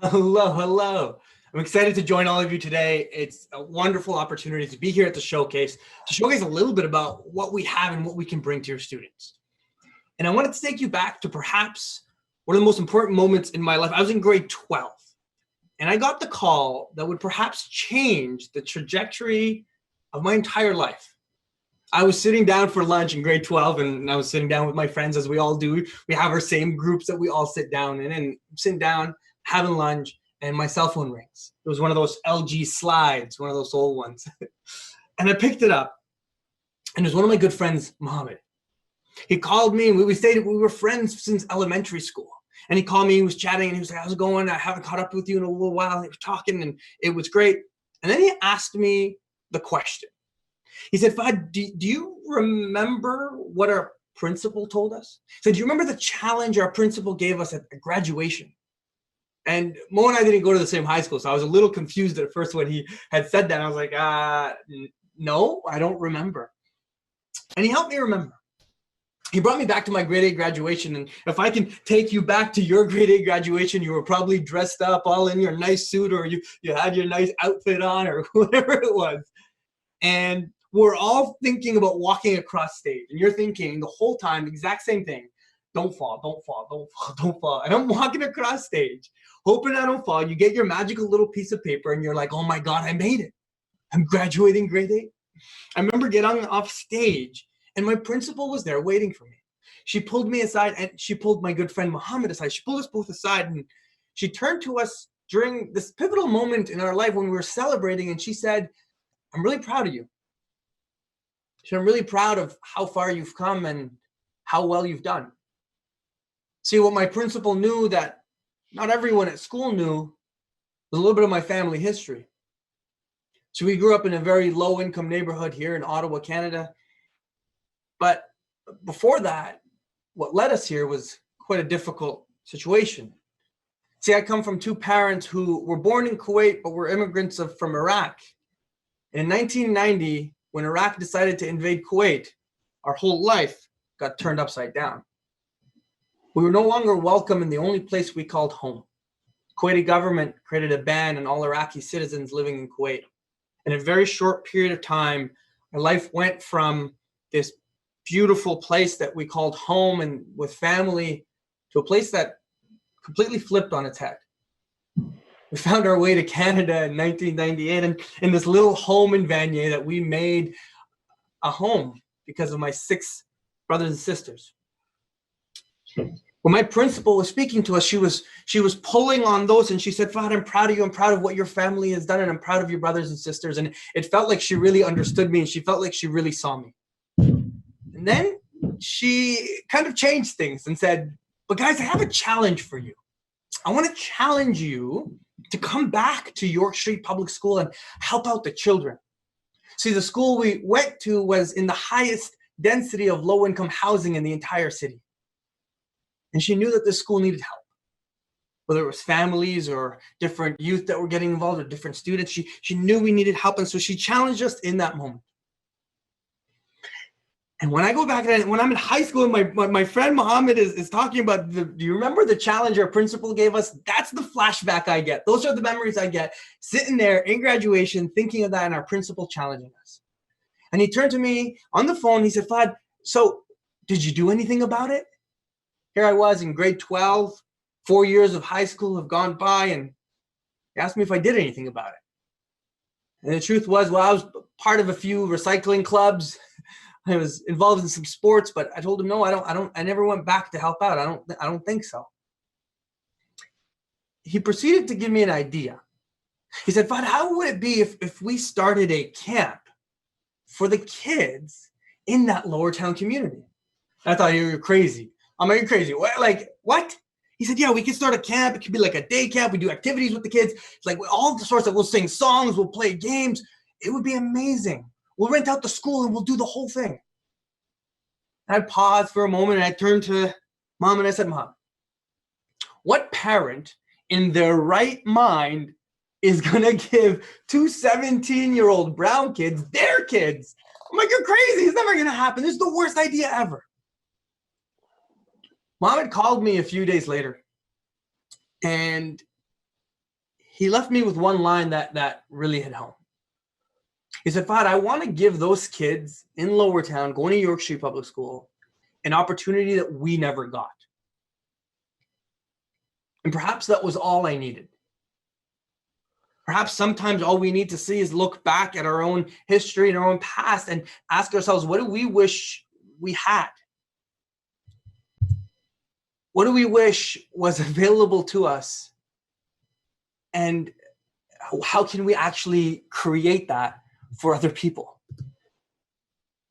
Hello, hello. I'm excited to join all of you today. It's a wonderful opportunity to be here at the showcase, to showcase a little bit about what we have and what we can bring to your students. And I wanted to take you back to perhaps one of the most important moments in my life. I was in grade 12, and I got the call that would perhaps change the trajectory of my entire life. I was sitting down for lunch in grade 12, and I was sitting down with my friends, as we all do. We have our same groups that we all sit down in, and I'm sitting down, having lunch, and my cell phone rings. It was one of those LG slides, one of those old ones. And I picked it up, and it was one of my good friends, Mohammed. He called me, and we were friends since elementary school. And he called me, he was chatting, and he was like, how's it going? I haven't caught up with you in a little while. And he was talking, and it was great. And then he asked me the question. He said, Fahd, do you remember what our principal told us? He said, do you remember the challenge our principal gave us at graduation? And Mo and I didn't go to the same high school, so I was a little confused at first when he had said that. I was like, no, I don't remember. And he helped me remember. He brought me back to my grade 8 graduation. And if I can take you back to your grade 8 graduation, you were probably dressed up all in your nice suit, or you had your nice outfit on, or whatever it was. And we're all thinking about walking across stage. And you're thinking the whole time, exact same thing. Don't fall, don't fall, don't fall, don't fall. And I'm walking across stage, hoping I don't fall. You get your magical little piece of paper and you're like, oh my God, I made it. I'm graduating grade 8. I remember getting off stage and my principal was there waiting for me. She pulled me aside and she pulled my good friend Muhammad aside. She pulled us both aside and she turned to us during this pivotal moment in our life when we were celebrating, and she said, I'm really proud of you. So I'm really proud of how far you've come and how well you've done. See, what my principal knew that not everyone at school knew was a little bit of my family history. So we grew up in a very low-income neighborhood here in Ottawa, Canada. But before that, what led us here was quite a difficult situation. See, I come from two parents who were born in Kuwait, but were immigrants from Iraq. In 1990, when Iraq decided to invade Kuwait, our whole life got turned upside down. We were no longer welcome in the only place we called home. The Kuwaiti government created a ban on all Iraqi citizens living in Kuwait. In a very short period of time, our life went from this beautiful place that we called home and with family to a place that completely flipped on its head. We found our way to Canada in 1998, and in this little home in Vanier that we made a home because of my 6 brothers and sisters. When my principal was speaking to us, she was pulling on those, and she said, Fahd, I'm proud of you. I'm proud of what your family has done, and I'm proud of your brothers and sisters. And it felt like she really understood me, and she felt like she really saw me. And then she kind of changed things and said, but guys, I have a challenge for you. I want to challenge you to come back to York Street Public School and help out the children. See, the school we went to was in the highest density of low-income housing in the entire city. And she knew that this school needed help. Whether it was families or different youth that were getting involved or different students, she knew we needed help. And so she challenged us in that moment. And when I go back, when I'm in high school and my friend Muhammad is talking about, do you remember the challenge our principal gave us? That's the flashback I get. Those are the memories I get, sitting there in graduation, thinking of that and our principal challenging us. And he turned to me on the phone. He said, Fahd, so did you do anything about it? Here I was in grade 12, 4 years of high school have gone by, and he asked me if I did anything about it. And the truth was, well, I was part of a few recycling clubs. I was involved in some sports, but I told him, no, I never went back to help out. I don't think so. He proceeded to give me an idea. He said, Fahd, how would it be if we started a camp for the kids in that lower town community? I thought you were crazy. I'm like, you're crazy. What? Like, what? He said, yeah, we could start a camp. It could be like a day camp. We do activities with the kids. It's like all the sorts of, we'll sing songs, we'll play games. It would be amazing. We'll rent out the school and we'll do the whole thing. I paused for a moment and I turned to Mom and I said, Mom, what parent in their right mind is going to give 2 17-year-old brown kids their kids? I'm like, you're crazy. It's never going to happen. This is the worst idea ever. Mom had called me a few days later, and he left me with one line that really hit home. He said, Fahd, I want to give those kids in Lower Town going to York Street Public School an opportunity that we never got. And perhaps that was all I needed. Perhaps sometimes all we need to see is look back at our own history and our own past and ask ourselves, what do we wish we had? What do we wish was available to us? And how can we actually create that for other people?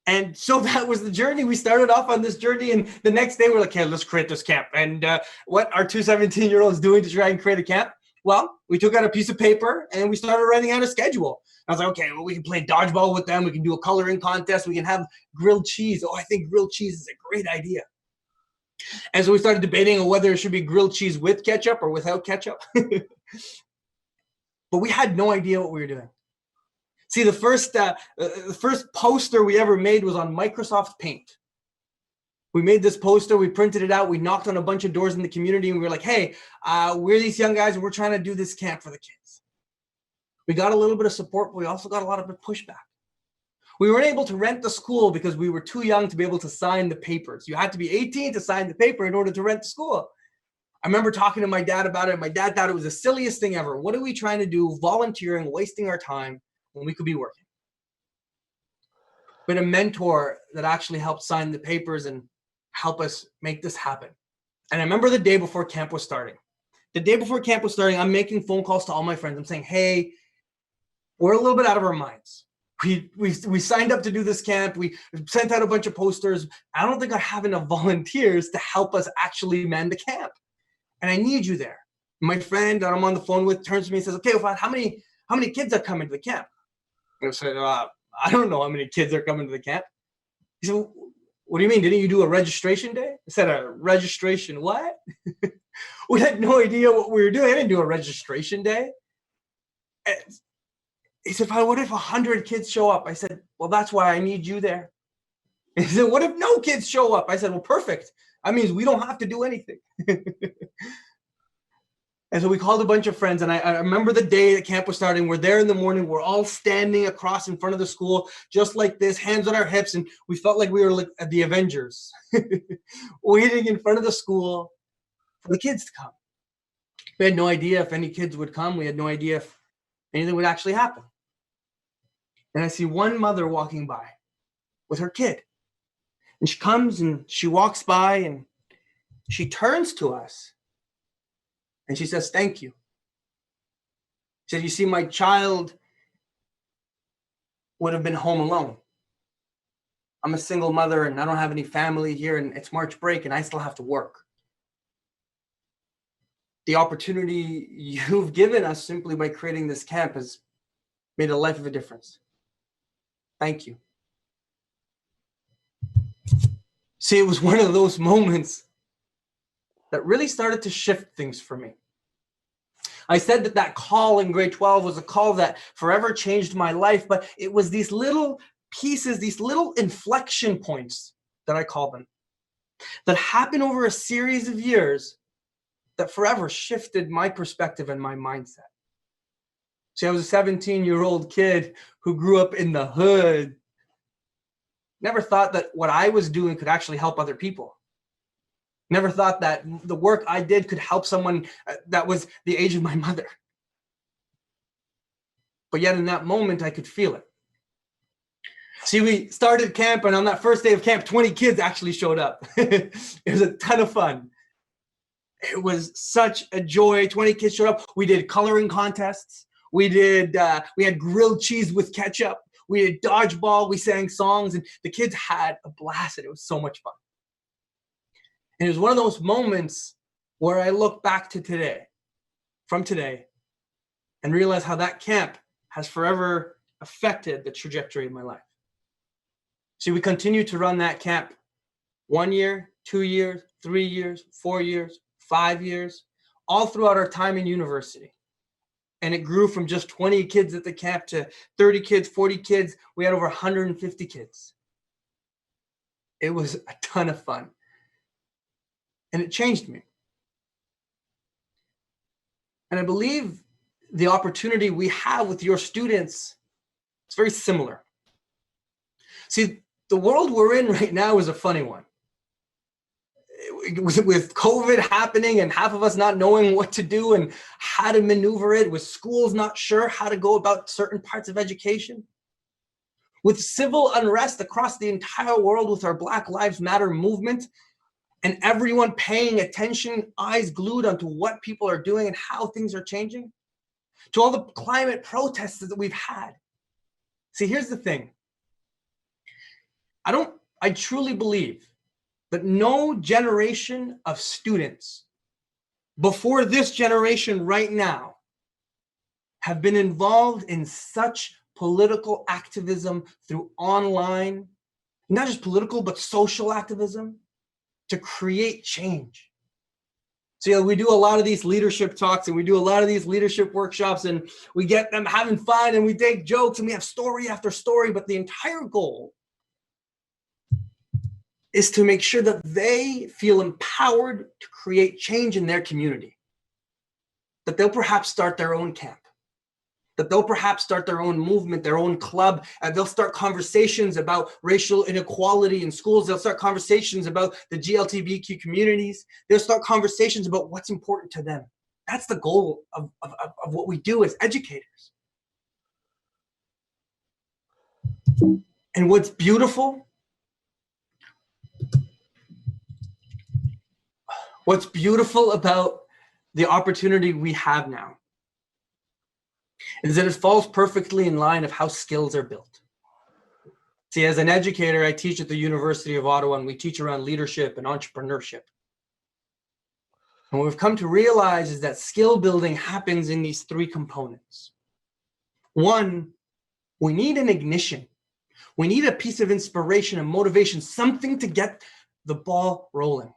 And so that was the journey. We started off on this journey, and the next day we're like, okay, let's create this camp. And what are two 17-year-olds doing to try and create a camp? Well, we took out a piece of paper and we started writing out a schedule. I was like, okay, well, we can play dodgeball with them. We can do a coloring contest. We can have grilled cheese. Oh, I think grilled cheese is a great idea. And so we started debating on whether it should be grilled cheese with ketchup or without ketchup. But we had no idea what we were doing. See, the first poster we ever made was on Microsoft Paint. We made this poster, we printed it out, we knocked on a bunch of doors in the community, and we were like, hey, we're these young guys and we're trying to do this camp for the kids. We got a little bit of support, but we also got a lot of pushback. We weren't able to rent the school because we were too young to be able to sign the papers. You had to be 18 to sign the paper in order to rent the school. I remember talking to my dad about it. My dad thought it was the silliest thing ever. What are we trying to do volunteering, wasting our time when we could be working? But a mentor that actually helped sign the papers and help us make this happen. And I remember the day before camp was starting. The day before camp was starting, I'm making phone calls to all my friends. I'm saying, hey, we're a little bit out of our minds. We signed up to do this camp. We sent out a bunch of posters. I don't think I have enough volunteers to help us actually man the camp. And I need you there. My friend that I'm on the phone with turns to me and says, okay, well, how many kids are coming to the camp? I said, I don't know how many kids are coming to the camp. He said, what do you mean? Didn't you do a registration day? I said, a registration what? We had no idea what we were doing. I didn't do a registration day. And he said, what if 100 kids show up? I said, well, that's why I need you there. He said, what if no kids show up? I said, well, perfect. That means we don't have to do anything. And so we called a bunch of friends, and I remember the day that camp was starting. We're there in the morning. We're all standing across in front of the school, just like this, hands on our hips, and we felt like we were like the Avengers, waiting in front of the school for the kids to come. We had no idea if any kids would come. We had no idea if anything would actually happen. And I see one mother walking by with her kid. And she comes and she walks by and she turns to us. And she says, thank you. She said, you see, my child would have been home alone. I'm a single mother and I don't have any family here, and it's March break and I still have to work. The opportunity you've given us simply by creating this camp has made a life of a difference. Thank you. See, it was one of those moments that really started to shift things for me. I said that call in grade 12 was a call that forever changed my life, but it was these little pieces, these little inflection points that I call them, that happened over a series of years that forever shifted my perspective and my mindset. See, I was a 17-year-old kid who grew up in the hood. Never thought that what I was doing could actually help other people. Never thought that the work I did could help someone that was the age of my mother. But yet in that moment, I could feel it. See, we started camp, and on that first day of camp, 20 kids actually showed up. It was a ton of fun. It was such a joy. 20 kids showed up. We did coloring contests. We had grilled cheese with ketchup. We did dodgeball. We sang songs, and the kids had a blast, and it was so much fun. And it was one of those moments where I look back to today, and realize how that camp has forever affected the trajectory of my life. See, we continue to run that camp 1 year, 2 years, 3 years, 4 years, 5 years, all throughout our time in university. And it grew from just 20 kids at the camp to 30 kids, 40 kids. We had over 150 kids. It was a ton of fun. And it changed me. And I believe the opportunity we have with your students, it's very similar. See, the world we're in right now is a funny one. With COVID happening and half of us not knowing what to do and how to maneuver it, with schools not sure how to go about certain parts of education, with civil unrest across the entire world with our Black Lives Matter movement, and everyone paying attention, eyes glued onto what people are doing and how things are changing, to all the climate protests that we've had. See, here's the thing. I truly believe that no generation of students before this generation right now have been involved in such political activism through online, not just political, but social activism to create change. So we do a lot of these leadership talks and we do a lot of these leadership workshops and we get them having fun and we take jokes and we have story after story, but the entire goal is to make sure that they feel empowered to create change in their community, that they'll perhaps start their own camp, that they'll perhaps start their own movement, their own club, and they'll start conversations about racial inequality in schools. They'll start conversations about the GLGBTQ communities. They'll start conversations about what's important to them. That's the goal of what we do as educators. And what's beautiful about the opportunity we have now is that it falls perfectly in line of how skills are built. See, as an educator, I teach at the University of Ottawa and we teach around leadership and entrepreneurship. And what we've come to realize is that skill building happens in these three components. One, we need an ignition. We need a piece of inspiration and motivation, something to get the ball rolling.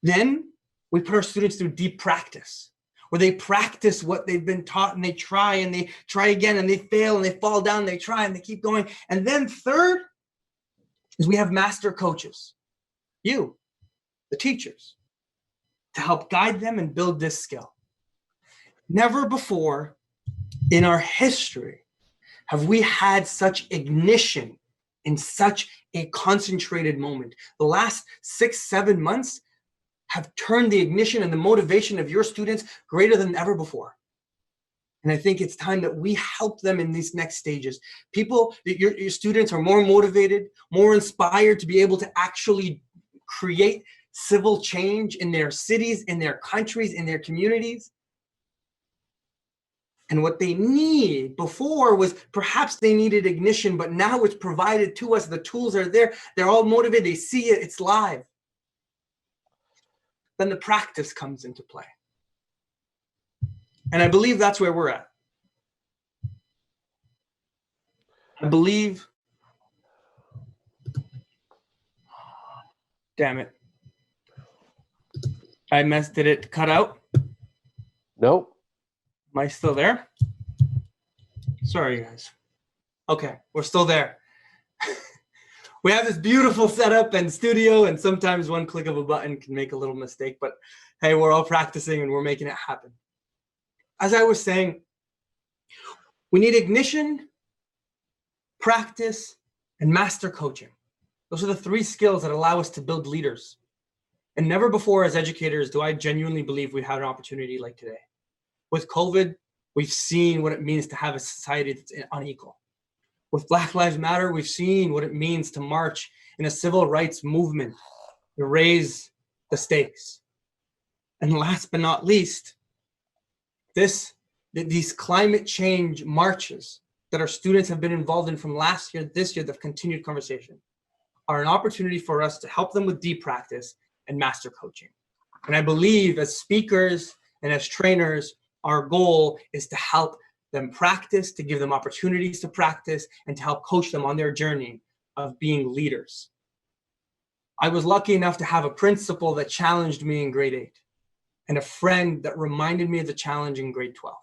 Then we put our students through deep practice, where they practice what they've been taught and they try again and they fail and they fall down, they try and they keep going. And then third is we have master coaches, you, the teachers, to help guide them and build this skill. Never before in our history have we had such ignition in such a concentrated moment. The last 6-7 months have turned the ignition and the motivation of your students greater than ever before. And I think it's time that we help them in these next stages. Your students are more motivated, more inspired to be able to actually create civil change in their cities, in their countries, in their communities. And what they need before was perhaps they needed ignition, but now it's provided to us. The tools are there. They're all motivated. They see it. It's live. Then the practice comes into play. And I believe that's where we're at. I believe, damn it. Did it cut out? Nope. Am I still there? Sorry, guys. Okay, we're still there. We have this beautiful setup and studio, and sometimes one click of a button can make a little mistake, but hey, we're all practicing and we're making it happen. As I was saying, we need ignition, practice, and master coaching. Those are the three skills that allow us to build leaders. And never before as educators do I genuinely believe we had an opportunity like today. With COVID, we've seen what it means to have a society that's unequal. With Black Lives Matter, we've seen what it means to march in a civil rights movement to raise the stakes. And last but not least, these climate change marches that our students have been involved in from last year, this year, the continued conversation, are an opportunity for us to help them with deep practice and master coaching. And I believe as speakers and as trainers, our goal is to help them practice, to give them opportunities to practice, and to help coach them on their journey of being leaders. I was lucky enough to have a principal that challenged me in grade 8 and a friend that reminded me of the challenge in grade 12.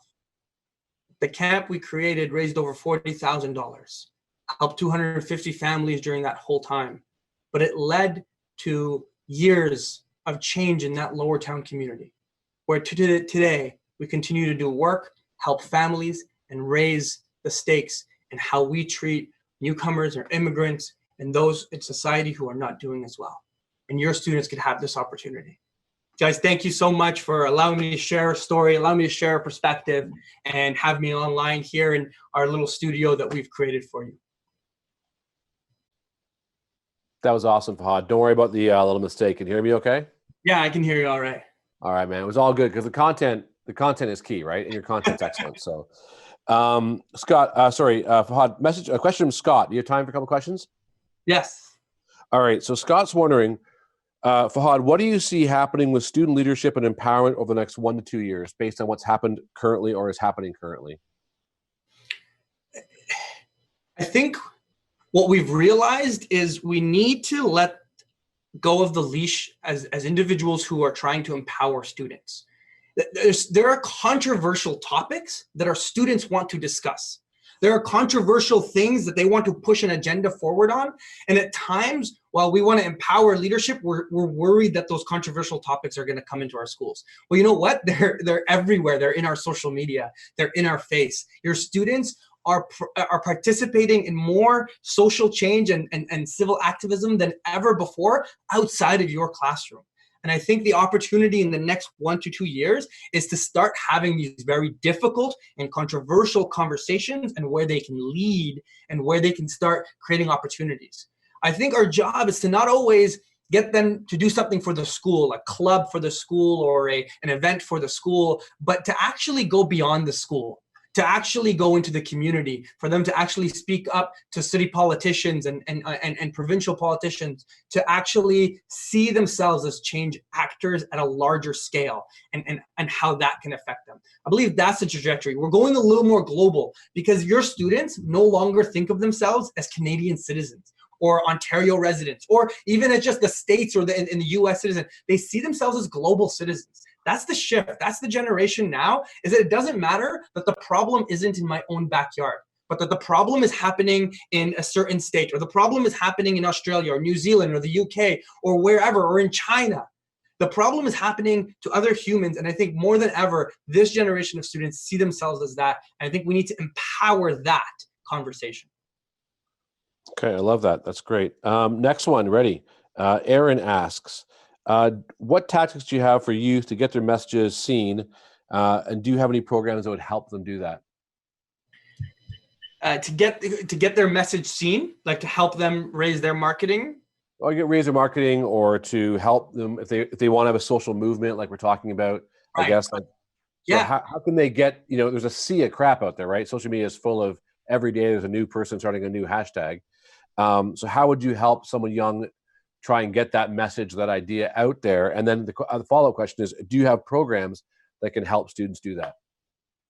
The camp we created raised over $40,000, helped 250 families during that whole time, but it led to years of change in that lower town community, where today we continue to do work help families, and raise the stakes in how we treat newcomers or immigrants and those in society who are not doing as well. And your students could have this opportunity. Guys, thank you so much for allowing me to share a story, allowing me to share a perspective, and have me online here in our little studio that we've created for you. That was awesome, Fahd. Don't worry about the little mistake. Can you hear me okay? Yeah, I can hear you all right. All right, man. It was all good because the content is key, right? And your content's excellent. So, Scott, Fahd, a question from Scott. Do you have time for a couple questions? Yes. All right. So Scott's wondering, Fahd, what do you see happening with student leadership and empowerment over the next 1 to 2 years based on what's happened currently or is happening currently? I think what we've realized is we need to let go of the leash as individuals who are trying to empower students. There are controversial topics that our students want to discuss. There are controversial things that they want to push an agenda forward on. And at times, while we want to empower leadership, we're worried that those controversial topics are going to come into our schools. Well, you know what? They're everywhere. They're in our social media. They're in our face. Your students are participating in more social change and civil activism than ever before outside of your classroom. And I think the opportunity in the next 1 to 2 years is to start having these very difficult and controversial conversations and where they can lead and where they can start creating opportunities. I think our job is to not always get them to do something for the school, a club for the school or an event for the school, but to actually go beyond the school, to actually go into the community, for them to actually speak up to city politicians and provincial politicians, to actually see themselves as change actors at a larger scale and how that can affect them. I believe that's the trajectory. We're going a little more global because your students no longer think of themselves as Canadian citizens or Ontario residents, or even as just the States or in the US citizen. They see themselves as global citizens. That's the shift. That's the generation now, is that it doesn't matter that the problem isn't in my own backyard, but that the problem is happening in a certain state, or the problem is happening in Australia or New Zealand or the UK or wherever, or in China. The problem is happening to other humans. And I think more than ever, this generation of students see themselves as that. And I think we need to empower that conversation. Okay, I love that. That's great. Next one, ready. Aaron asks, what tactics do you have for youth to get their messages seen? And do you have any programs that would help them do that? To get their message seen, like to help them raise their marketing? Or raise their marketing, or to help them if they want to have a social movement like we're talking about, right. I guess. Like, so yeah. How can they get, there's a sea of crap out there, right? Social media is full of, every day there's a new person starting a new hashtag. So how would you help someone young try and get that message, that idea out there? And then the follow-up question is, do you have programs that can help students do that?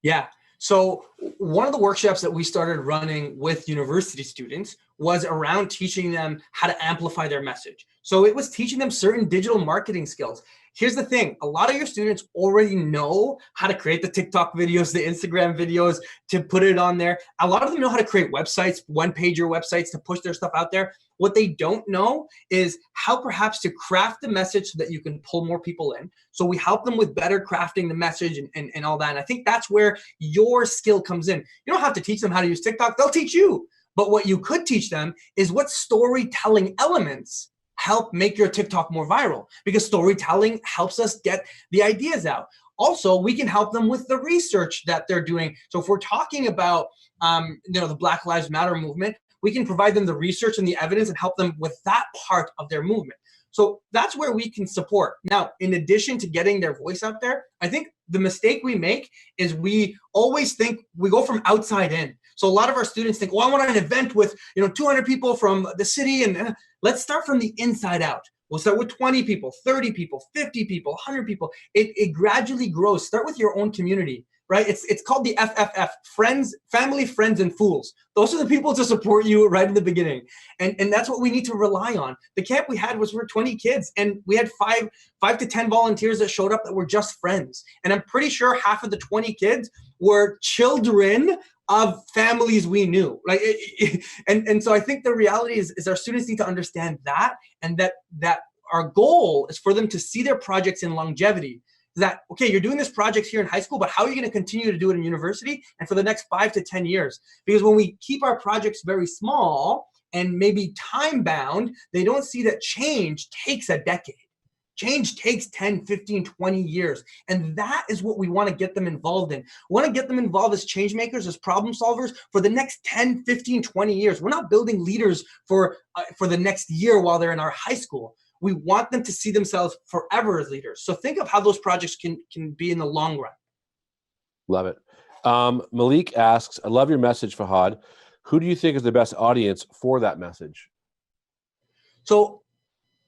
Yeah. So one of the workshops that we started running with university students was around teaching them how to amplify their message. So it was teaching them certain digital marketing skills. Here's the thing. A lot of your students already know how to create the TikTok videos, the Instagram videos, to put it on there. A lot of them know how to create websites, one-pager websites, to push their stuff out there. What they don't know is how perhaps to craft the message so that you can pull more people in. So we help them with better crafting the message and all that. And I think that's where your skill comes in. You don't have to teach them how to use TikTok. They'll teach you. But what you could teach them is what storytelling elements help make your TikTok more viral, because storytelling helps us get the ideas out. Also, we can help them with the research that they're doing. So if we're talking about the Black Lives Matter movement, we can provide them the research and the evidence and help them with that part of their movement. So that's where we can support. Now, in addition to getting their voice out there, I think the mistake we make is we always think we go from outside in. So a lot of our students think, well, I want an event with 200 people from the city, and let's start from the inside out. We'll start with 20 people, 30 people, 50 people, 100 people. It gradually grows. Start with your own community, right? It's called the FFF, friends, family, friends, and fools. Those are the people to support you right in the beginning. And that's what we need to rely on. The camp we had was for 20 kids, and we had five to 10 volunteers that showed up that were just friends. And I'm pretty sure half of the 20 kids were children of families we knew, like, and so I think the reality is our students need to understand that, and that our goal is for them to see their projects in longevity. that, okay, you're doing this project here in high school, but how are you going to continue to do it in university and for the next 5 to 10 years? Because when we keep our projects very small and maybe time bound, they don't see that change takes a decade. Change takes 10, 15, 20 years. And that is what we want to get them involved in. We want to get them involved as change makers, as problem solvers for the next 10, 15, 20 years. We're not building leaders for the next year while they're in our high school. We want them to see themselves forever as leaders. So think of how those projects can be in the long run. Love it. Malik asks, I love your message, Fahad. Who do you think is the best audience for that message? So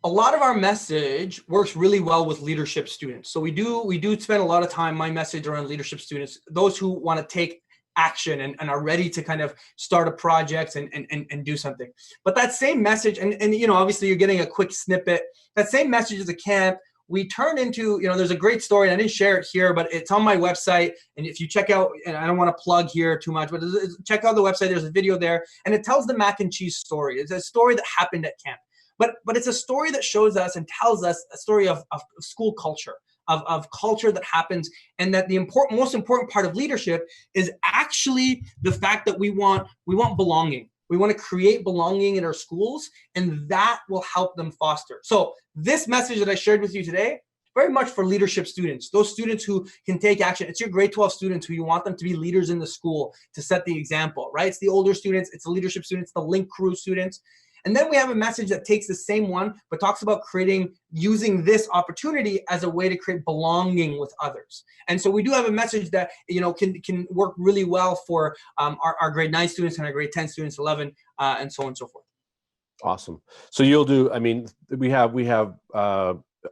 a lot of our message works really well with leadership students. So we do spend a lot of time, my message around leadership students, those who want to take action and are ready to kind of start a project and do something. But that same message, and obviously you're getting a quick snippet, that same message as a camp, we turn into, there's a great story, and I didn't share it here, but it's on my website. And if you check out, and I don't want to plug here too much, but check out the website, there's a video there, and it tells the mac and cheese story. It's a story that happened at camp. But it's a story that shows us and tells us a story of school culture, of culture that happens, and that the most important part of leadership is actually the fact that we want belonging. We want to create belonging in our schools, and that will help them foster. So this message that I shared with you today, very much for leadership students, those students who can take action. It's your grade 12 students who you want them to be leaders in the school, to set the example, right? It's the older students, it's the leadership students, the link crew students. And then we have a message that takes the same one, but talks about using this opportunity as a way to create belonging with others. And so we do have a message that, can work really well for our grade 9 students and our grade 10 students, 11, and so on and so forth. Awesome. So you'll do, we have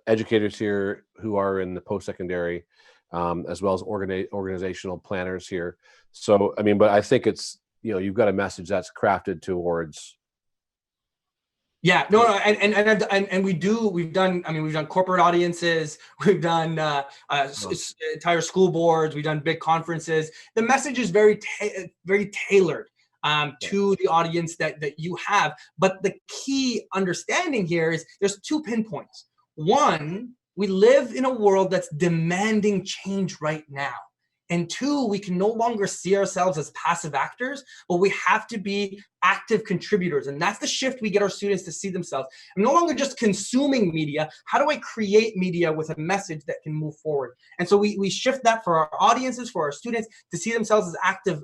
educators here who are in the post-secondary, as well as organizational planners here. So, but I think it's, you've got a message that's crafted towards. Yeah, no, and we've done corporate audiences, we've done entire school boards, we've done big conferences. The message is very tailored to the audience that you have. But the key understanding here is there's 2 pinpoints. One, we live in a world that's demanding change right now. And 2, we can no longer see ourselves as passive actors, but we have to be active contributors. And that's the shift we get our students to see themselves. I'm no longer just consuming media. How do I create media with a message that can move forward? And so we shift that for our audiences, for our students, to see themselves as active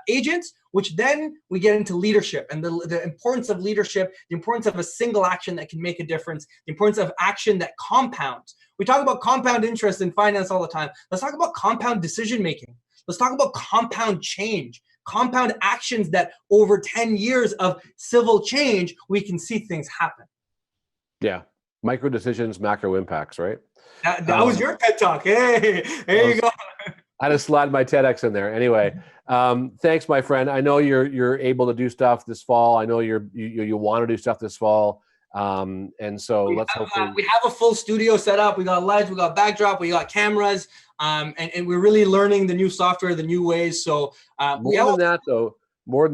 agents, which then we get into leadership and the importance of leadership, the importance of a single action that can make a difference, the importance of action that compounds. We talk about compound interest in finance all the time. Let's talk about compound decision making. Let's talk about compound change, compound actions that over 10 years of civil change, we can see things happen. Yeah. Micro decisions, macro impacts, right? That was your TED Talk. Hey, there you go. I just slide my TEDx in there. Anyway, thanks, my friend. I know you're able to do stuff this fall. I know you want to do stuff this fall. And so let's hopefully we have a full studio set up. We got lights, we got backdrop, we got cameras, and we're really learning the new software, the new ways. So more than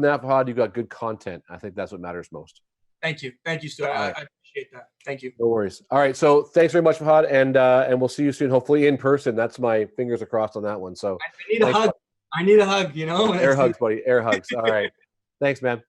that, Fahad, you've got good content. I think that's what matters most. Thank you, Stuart. I appreciate that. Thank you. No worries. All right, so thanks very much, Fahad, and we'll see you soon, hopefully in person. That's my fingers crossed on that one. So I need a hug. I need a hug. Air hugs, buddy. Air hugs. All right. Thanks, man.